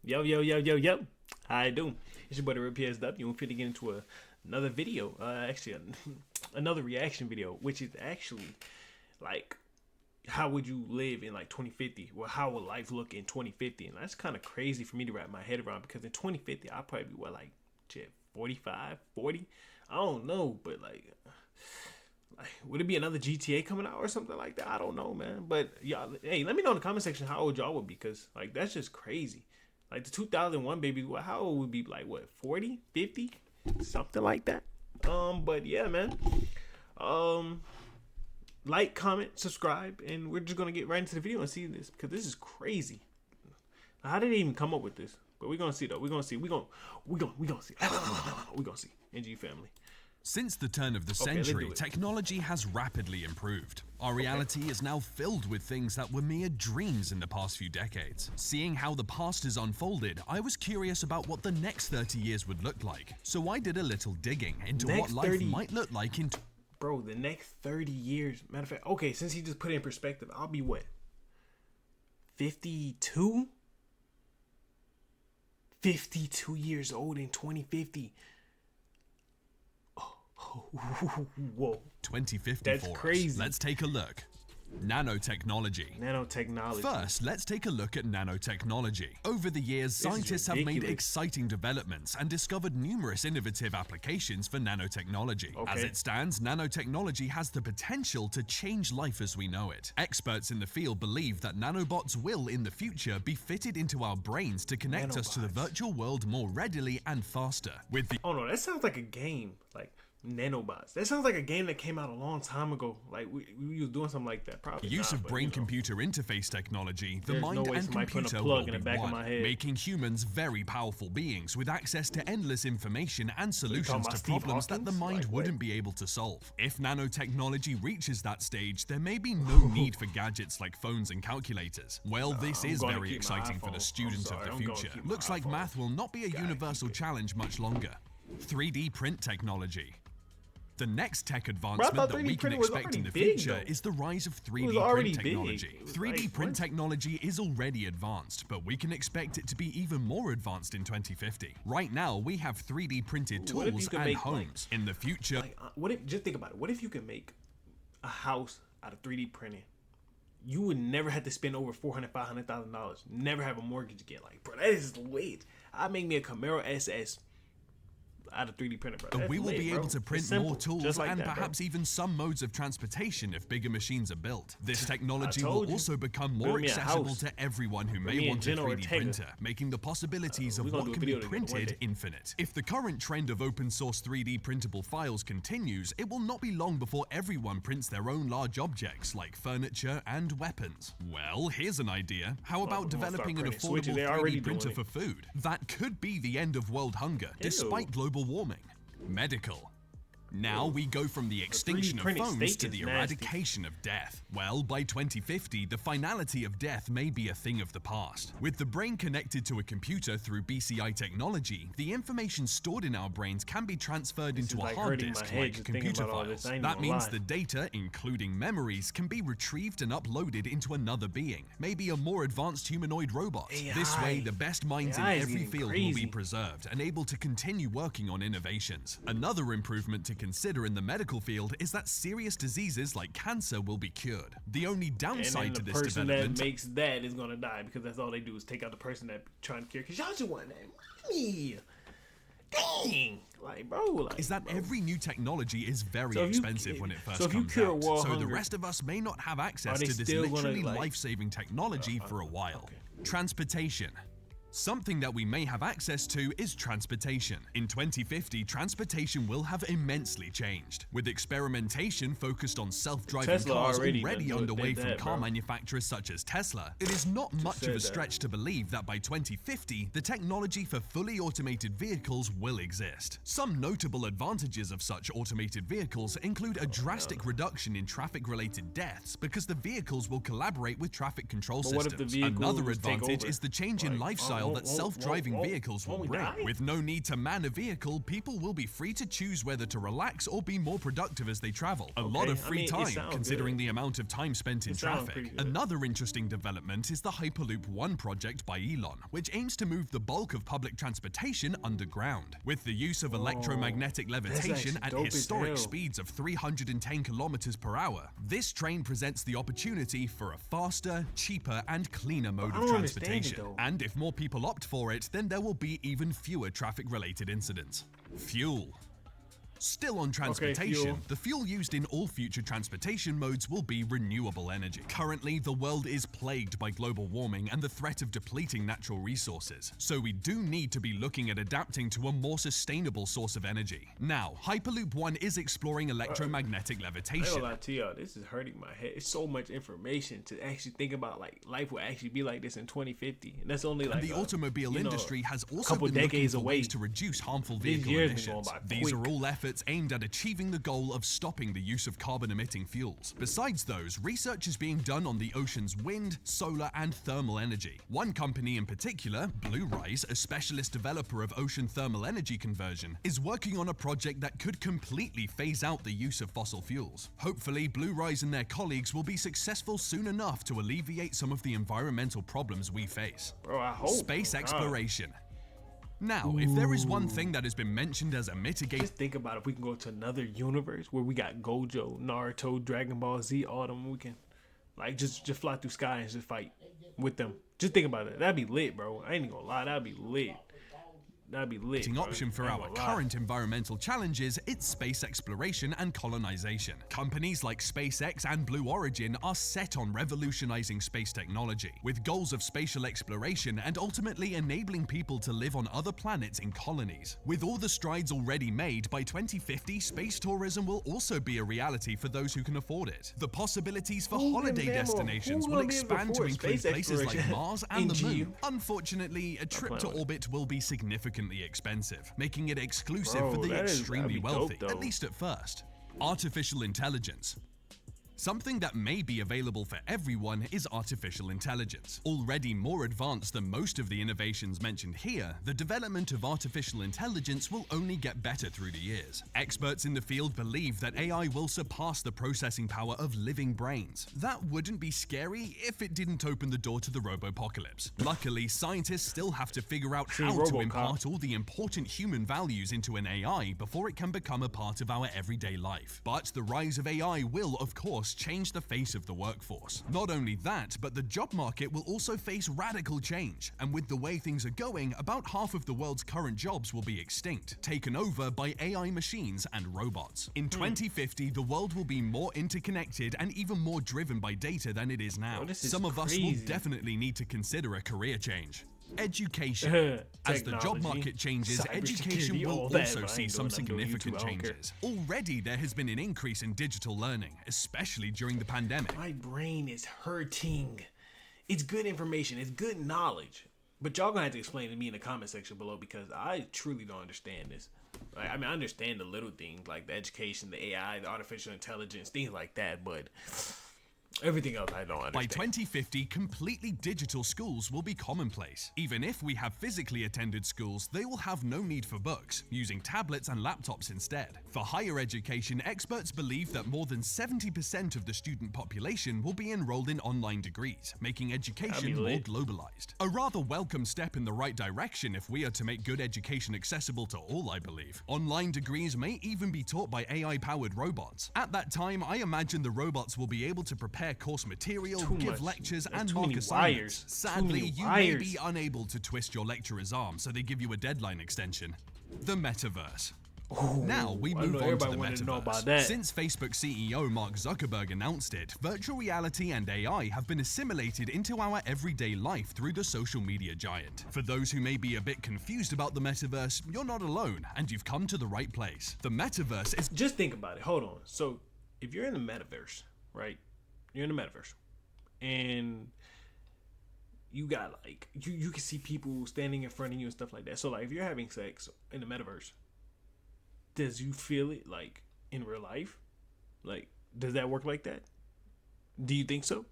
Yo. How you doing? It's your buddy PSW. We're finna get into another video. Another reaction video, which is actually like, how would you live in like 2050? Well, how would life look in 2050? And that's kind of crazy for me to wrap my head around, because in 2050, I'll probably be 45, 40? I don't know, but like, would it be another GTA coming out or something like that? I don't know, man. But y'all, hey, let me know in the comment section how old y'all would be, because like, that's just crazy. Like the 2001 baby, how old would be? Like what, 40, 50, something like that. But yeah, man. Like, comment, subscribe, and we're just gonna get right into the video and see this, because this is crazy. How did they even come up with this? But we're gonna see though. We're gonna see. We're gonna see. We're gonna see. NG family. Since the turn of the century, technology has rapidly improved. Our reality is now filled with things that were mere dreams in the past few decades. Seeing how the past has unfolded, I was curious about what the next 30 years would look like. So I did a little digging into what life might look like in... Bro, the next 30 years, matter of fact, okay, since he just put it in perspective, I'll be what? 52? 52 years old in 2050. Whoa. 2050. That's crazy. Let's take a look. Nanotechnology. First, let's take a look at nanotechnology. Over the years, scientists have made exciting developments and discovered numerous innovative applications for nanotechnology. As it stands, nanotechnology has the potential to change life as we know it. Experts in the field believe that nanobots will, in the future, be fitted into our brains to connect us to the virtual world more readily and faster. With the... Oh no, that sounds like a game. Like, nanobots. That sounds like a game that came out a long time ago. Like we was doing something like that. Probably use of brain-computer interface technology, the mind and computer will be one, making humans very powerful beings with access to endless information and solutions to problems that the mind wouldn't be able to solve. If nanotechnology reaches that stage, there may be no need for gadgets like phones and calculators. Well, this is very exciting for the students of the future. Looks like math will not be a universal challenge much longer. 3D print technology. The next tech advancement that we can expect in the future is the rise of 3D print technology. 3D print technology is already advanced, but we can expect it to be even more advanced in 2050. Right now, we have 3D printed tools and homes. In the future... just think about it. What if you can make a house out of 3D printing? You would never have to spend over $400,000, $500,000. Never have a mortgage again. Like, bro, that is lit. I'd make me a Camaro SS out of 3D printer, bro. We will be able to print more tools and perhaps even some modes of transportation if bigger machines are built. This technology will also become more accessible to everyone who may want a 3D printer, making the possibilities of what can be printed infinite. If the current trend of open source 3D printable files continues, it will not be long before everyone prints their own large objects like furniture and weapons. Well, here's an idea. How about developing an affordable 3D printer for food? That could be the end of world hunger, despite global warming. Medical. Now we go from the extinction of phones to the eradication of death. Well, by 2050, the finality of death may be a thing of the past. With the brain connected to a computer through BCI technology, the information stored in our brains can be transferred into a hard disk like computer files. That means the data, including memories, can be retrieved and uploaded into another being, maybe a more advanced humanoid robot. This way, the best minds in every field will be preserved and able to continue working on innovations. Another improvement to consider in the medical field is that serious diseases like cancer will be cured. The only downside to this development that makes that is gonna die, because that's all they do is take out the person that trying to cure. Cause y'all just want that money. Dang, like bro, like, is that every new technology is very expensive when it first comes out. So the rest of us may not have access to this literally life-saving technology for a while. Transportation. Something that we may have access to is transportation. In 2050, transportation will have immensely changed. With experimentation focused on self-driving cars already underway from car manufacturers such as Tesla, it is not much of a stretch to believe that by 2050, the technology for fully automated vehicles will exist. Some notable advantages of such automated vehicles include a drastic reduction in traffic-related deaths because the vehicles will collaborate with traffic control systems. Another advantage is the change in lifestyle lifestyle that self-driving vehicles will bring. With no need to man a vehicle, people will be free to choose whether to relax or be more productive as they travel. A lot of free time, considering the amount of time spent in traffic. Another interesting development is the Hyperloop One project by Elon, which aims to move the bulk of public transportation underground. With the use of electromagnetic levitation at historic speeds of 310 kilometers per hour, this train presents the opportunity for a faster, cheaper, and cleaner mode of transportation. And if more people opt for it, then there will be even fewer traffic-related incidents. Fuel. Still on transportation, the fuel used in all future transportation modes will be renewable energy. Currently, the world is plagued by global warming and the threat of depleting natural resources, so we do need to be looking at adapting to a more sustainable source of energy. Now, Hyperloop One is exploring electromagnetic levitation. I don't lie to y'all, this is hurting my head. It's so much information to actually think about, like, life will actually be like this in 2050. And that's only like the automobile industry has also been looking for ways to reduce harmful vehicle emissions. These are all efforts aimed at achieving the goal of stopping the use of carbon-emitting fuels. Besides those, research is being done on the ocean's wind, solar, and thermal energy. One company in particular, Blue Rise, a specialist developer of ocean thermal energy conversion, is working on a project that could completely phase out the use of fossil fuels. Hopefully, Blue Rise and their colleagues will be successful soon enough to alleviate some of the environmental problems we face. Bro, I hope. Space exploration. Now, if there is one thing that has been mentioned as a mitigation... Just think about if we can go to another universe where we got Gojo, Naruto, Dragon Ball Z, all them. We can, like, just fly through sky and just fight with them. Just think about it. That'd be lit, bro. I ain't gonna lie. That'd be lit. That'd be lit. Option for our current environmental challenges, it's space exploration and colonization. Companies like SpaceX and Blue Origin are set on revolutionizing space technology, with goals of spatial exploration and ultimately enabling people to live on other planets in colonies. With all the strides already made, by 2050, space tourism will also be a reality for those who can afford it. The possibilities for holiday destinations will expand to include places like Mars and the Moon. Unfortunately, a trip to orbit will be significantly expensive, making it exclusive for the extremely wealthy, at least at first. Artificial intelligence. Something that may be available for everyone is artificial intelligence. Already more advanced than most of the innovations mentioned here, the development of artificial intelligence will only get better through the years. Experts in the field believe that AI will surpass the processing power of living brains. That wouldn't be scary if it didn't open the door to the robopocalypse. Luckily, scientists still have to figure out how to impart all the important human values into an AI before it can become a part of our everyday life. But the rise of AI will, of course, change the face of the workforce. Not only that, but the job market will also face radical change, and with the way things are going, about half of the world's current jobs will be extinct, taken over by AI machines and robots. In 2050, the world will be more interconnected and even more driven by data than it is now. Some of us will definitely need to consider a career change. Education. As the job market changes, education will also see some significant changes. Already there has been an increase in digital learning, especially during the pandemic. My brain is hurting. It's good information, it's good knowledge, but y'all gonna have to explain to me in the comment section below, because I truly don't understand this. Like, I mean, I understand the little things like the education, the AI, the artificial intelligence, things like that, but everything else I don't understand. By 2050, completely digital schools will be commonplace. Even if we have physically attended schools, they will have no need for books, using tablets and laptops instead. For higher education, experts believe that more than 70% of the student population will be enrolled in online degrees, making education more globalized. A rather welcome step in the right direction if we are to make good education accessible to all, I believe. Online degrees may even be taught by AI-powered robots. At that time, I imagine the robots will be able to prepare course material, give lectures, and mark assignments. Sadly, you may be unable to twist your lecturer's arm, so they give you a deadline extension. The metaverse. Now we move on to the metaverse. Since Facebook CEO Mark Zuckerberg announced it, virtual reality and AI have been assimilated into our everyday life through the social media giant. For those who may be a bit confused about the metaverse, you're not alone, and you've come to the right place. The metaverse is... Just think about it. Hold on. So, if you're in the metaverse, right? You're in the metaverse, and you got, like, you can see people standing in front of you and stuff like that. So, like, if you're having sex in the metaverse, does you feel it, like, in real life? Like, does that work like that? Do you think so?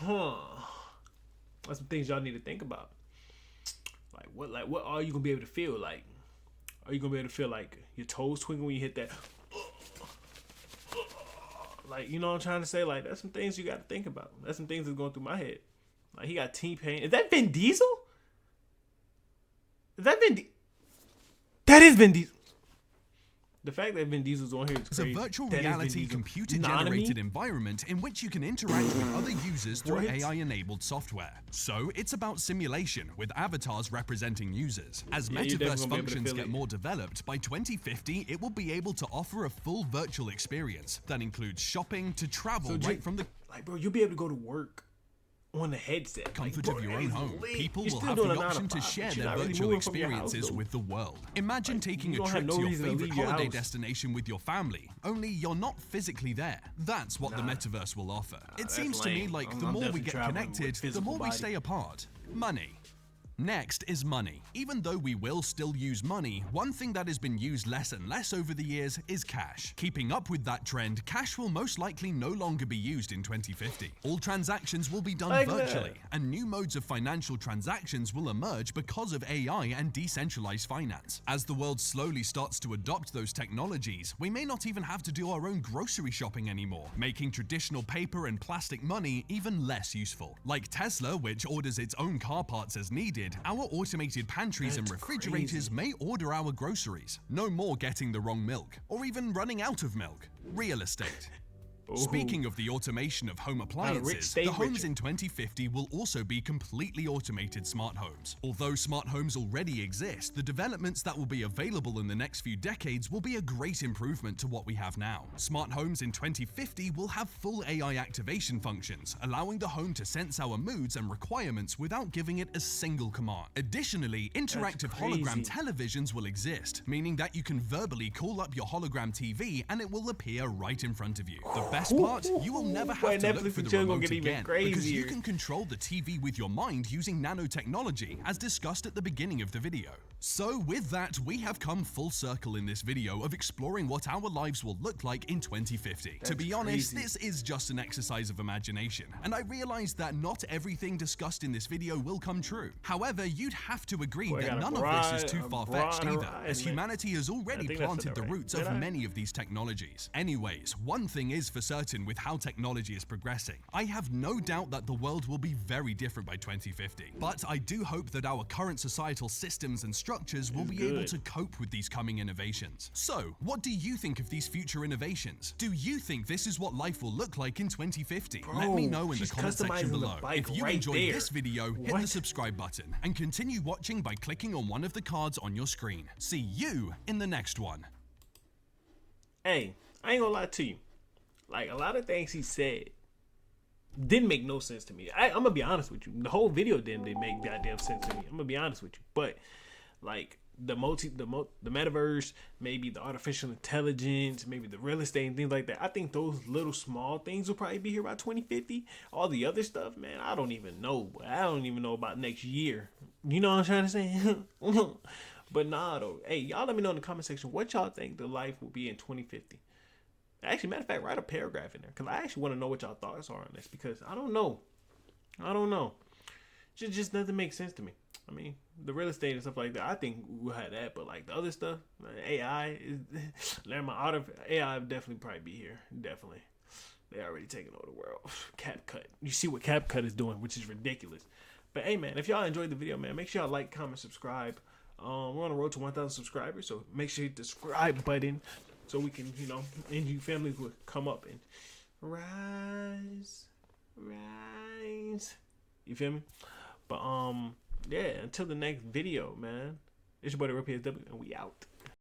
That's some things y'all need to think about. what are you gonna be able to feel like? Are you gonna be able to feel like your toes twinkle when you hit that? Like, you know what I'm trying to say? Like, that's some things you got to think about. That's some things that's going through my head. Like, he got T-Pain. Is that Vin Diesel? Is that Vin Diesel? That is Vin Diesel. The fact that Vin Diesel's on here is crazy. It's a virtual reality computer-generated environment in which you can interact with other users through AI-enabled software. So, it's about simulation, with avatars representing users. As metaverse functions get more developed, by 2050, it will be able to offer a full virtual experience that includes shopping to travel right from the... Like, bro, you'll be able to go to work on the headset. Comfort of your own home. People will have the option to share their virtual experiences with the world. Imagine taking a trip to your favorite holiday destination with your family, only you're not physically there. That's what the metaverse will offer. It seems to me like the more we get connected, the more we stay apart. Money. Next is money. Even though we will still use money, one thing that has been used less and less over the years is cash. Keeping up with that trend, cash will most likely no longer be used in 2050. All transactions will be done virtually, and new modes of financial transactions will emerge because of AI and decentralized finance. As the world slowly starts to adopt those technologies, we may not even have to do our own grocery shopping anymore, making traditional paper and plastic money even less useful. Like Tesla, which orders its own car parts as needed, our automated pantries and refrigerators may order our groceries. No more getting the wrong milk, or even running out of milk. Real estate. Speaking of the automation of home appliances, the homes in 2050 will also be completely automated smart homes. Although smart homes already exist, the developments that will be available in the next few decades will be a great improvement to what we have now. Smart homes in 2050 will have full AI activation functions, allowing the home to sense our moods and requirements without giving it a single command. Additionally, interactive hologram televisions will exist, meaning that you can verbally call up your hologram TV and it will appear right in front of you. The best part, you will never have to look for the remote again, because you can control the TV with your mind using nanotechnology, as discussed at the beginning of the video. So with that, we have come full circle in this video of exploring what our lives will look like in 2050. To be honest, this is just an exercise of imagination, and I realize that not everything discussed in this video will come true. However, you'd have to agree that none of this is too far-fetched either, as humanity has already planted the roots of many of these technologies. Anyways, one thing is for certain with how technology is progressing. I have no doubt that the world will be very different by 2050, but I do hope that our current societal systems and structures will be able to cope with these coming innovations. So, what do you think of these future innovations? Do you think this is what life will look like in 2050? Bro, let me know in the comment section below. If you enjoyed this video, hit the subscribe button and continue watching by clicking on one of the cards on your screen. See you in the next one. Hey, I ain't gonna lie to you. Like, a lot of things he said didn't make no sense to me. I'm gonna be honest with you. The whole video didn't make goddamn sense to me. I'm gonna be honest with you. But like the metaverse, maybe the artificial intelligence, maybe the real estate and things like that. I think those little small things will probably be here by 2050. All the other stuff, man, I don't even know. I don't even know about next year. You know what I'm trying to say? But nah, though. Hey, y'all let me know in the comment section what y'all think the life will be in 2050. Actually, matter of fact, write a paragraph in there, because I actually want to know what y'all thoughts are on this, because I don't know. Just doesn't make sense to me. I mean, the real estate and stuff like that, I think we'll have that, but like the other stuff, AI, AI will definitely probably be here. Definitely. They already taking over the world. CapCut. You see what CapCut is doing, which is ridiculous. But hey, man, if y'all enjoyed the video, man, make sure y'all like, comment, subscribe. We're on the road to 1,000 subscribers, so make sure you hit the subscribe button. So we can, and you families will come up and rise. You feel me? But yeah, until the next video, man. It's your boy TherealpswClips, and we out.